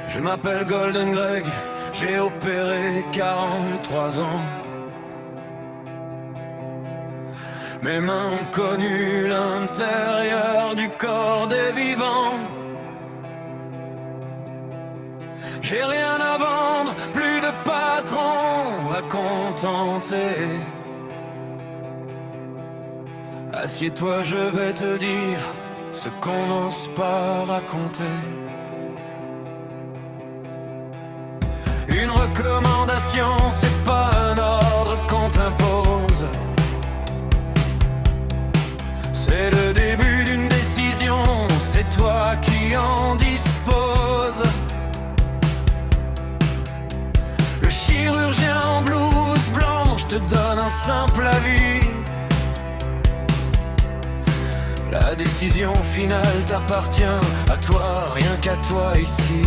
Je m'appelle Golden Greg, j'ai opéré 43 ans. Mes mains ont connu l'intérieur du corps des vivants. J'ai rien à vendre, plus de patron à contenter. Assieds-toi, je vais te dire ce qu'on n'ose pas raconter. Une recommandation, c'est pas un ordre qu'on t'impose. C'est le début d'une décision, c'est toi qui en disposes. Le chirurgien en blouse blanche te donne un simple avis. La décision finale t'appartient, à toi, rien qu'à toi ici.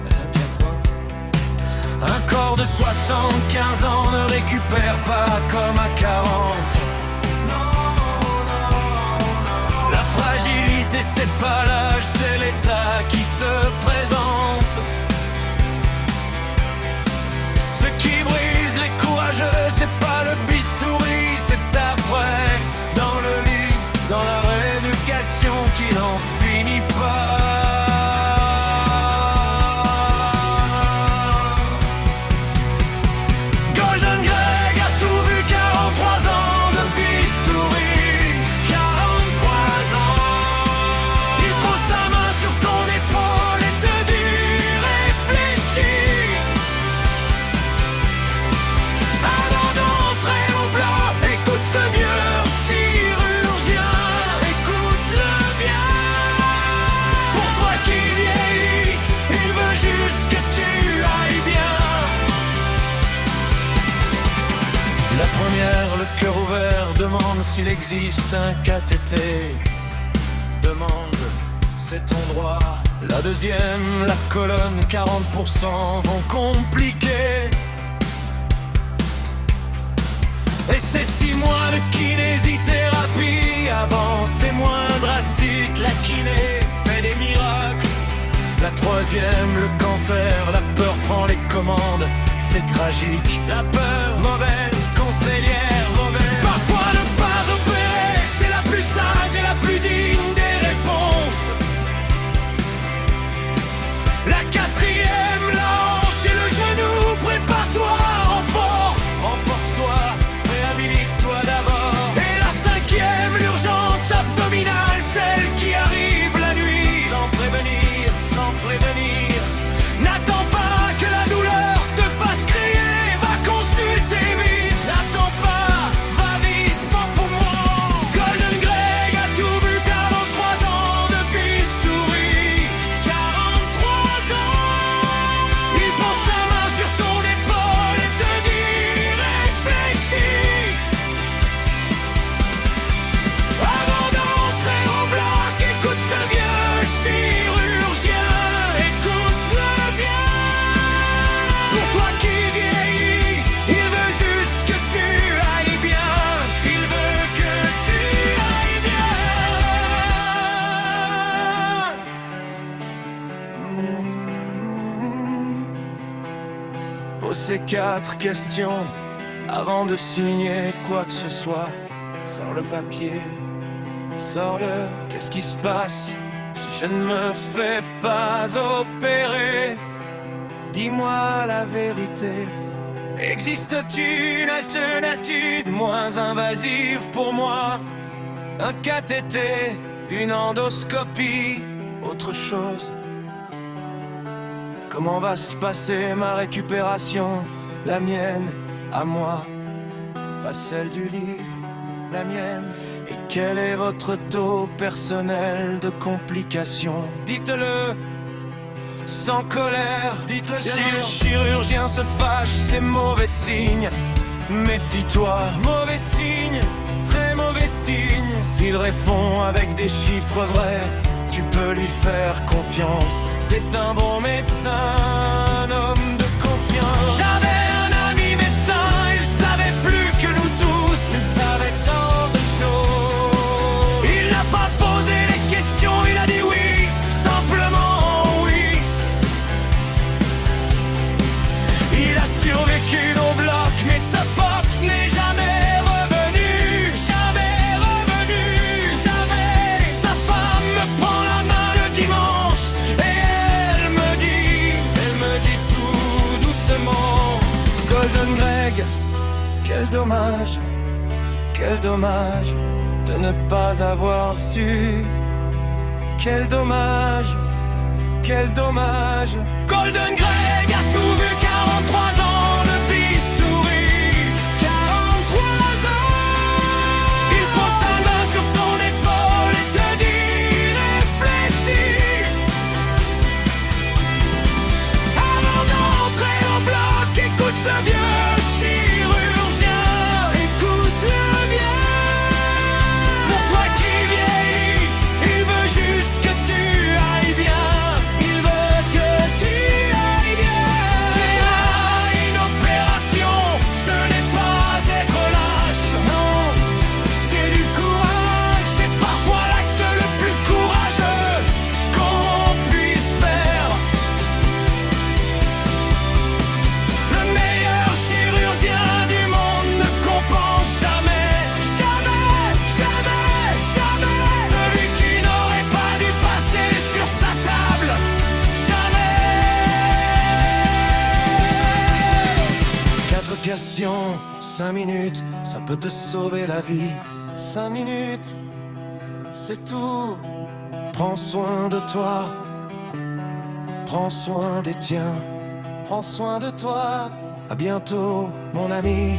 Rien qu'à toi. Un corps de 75 ans ne récupère pas comme à 40. La fragilité c'est pas l'âge, c'est l'état qui se présente. Ce qui brise les courageux, c'est pas le bistouri, c'est après, dans le lit, dans la rééducation qui n'en finit pas. Golden Greg a tout vu, 43 ans de bistouri, 43 ans. Il pose sa main sur ton épaule et te dit réfléchis. Avant d'entrer au bloc, écoute ce vieux chirurgien, écoute-le bien. Pour toi qui vieillis, il veut juste que tu ailles bien. La première, le cœur ouvert, demande s'il existe un cathéter. Demande, c'est ton droit. La deuxième, la colonne, 40% vont compliquer. Et c'est 6 mois de kinésithérapie. Avant c'est moins drastique, la kiné fait des miracles. La troisième, le cancer, la peur prend les commandes. C'est tragique, la peur, mauvaise conseillère, mauvaise. Parfois ne pas opérer, c'est la plus sage et la plus digne des réponses. La quatrième, la hanche et le genou, prépare-toi, renforce-toi, réhabilite-toi d'abord. Et la cinquième, l'urgence abdominale, celle qui arrive la nuit, sans prévenir, n'attends pas que la douleur te fasse crier, va consulter vite, n'attends pas, va vite, pas pour moi. Golden Greg a tout vu, 43 ans de bistouri, 43 ans. Il pose sa main sur ton épaule et te dit réfléchis. Avant d'entrer au bloc, écoute ce vieux chirurgien, écoute-le bien. Pour toi qui vieillis, il veut juste que tu ailles bien. Il veut que tu ailles bien. Pose ces 4 questions avant de signer quoi que ce soit. Sors le papier, sors-le. Qu'est-ce qui se passe si je ne me fais pas opérer? Dis-moi la vérité. Existe-t-il une alternative moins invasive pour moi? Un cathéter, une endoscopie, autre chose? Comment va se passer ma récupération? La mienne, à moi, pas celle du livre, la mienne. Et quel est votre taux personnel de complications? Dites-le sans colère, dites-le. Si le chirurgien se fâche, c'est mauvais signe. Méfie-toi, mauvais signe, très mauvais signe. S'il répond avec des chiffres vrais, tu peux lui faire confiance. C'est un bon médecin, un homme de confiance. J'avais un ami médecin, il savait plus que nous tous, il savait tant de choses. Il n'a pas posé les questions, il a dit oui, simplement oui. quel dommage de ne pas avoir su. Quel dommage, quel dommage. Golden Greg a tout vu, 43 ans, le bistouri. 43 ans. Il pose sa main sur ton épaule et te dit réfléchis. Avant d'entrer au bloc, écoute ce vieux chirurgien. Écoute-le bien. Pour toi qui vieillis, il veut juste que tu ailles bien. Il veut que tu ailles bien. Qu'il y a une opération, ce n'est pas être lâche. Non, c'est du courage. C'est parfois l'acte le plus courageux qu'on puisse faire. Le meilleur chirurgien du monde ne compense jamais, jamais, jamais, jamais. Celui qui n'aurait pas dû passer sur sa table, jamais. 4 questions, 5 minutes, ça peut te sauver la vie. 5 minutes, c'est tout. Prends soin de toi, prends soin des tiens, prends soin de toi. À bientôt, mon ami.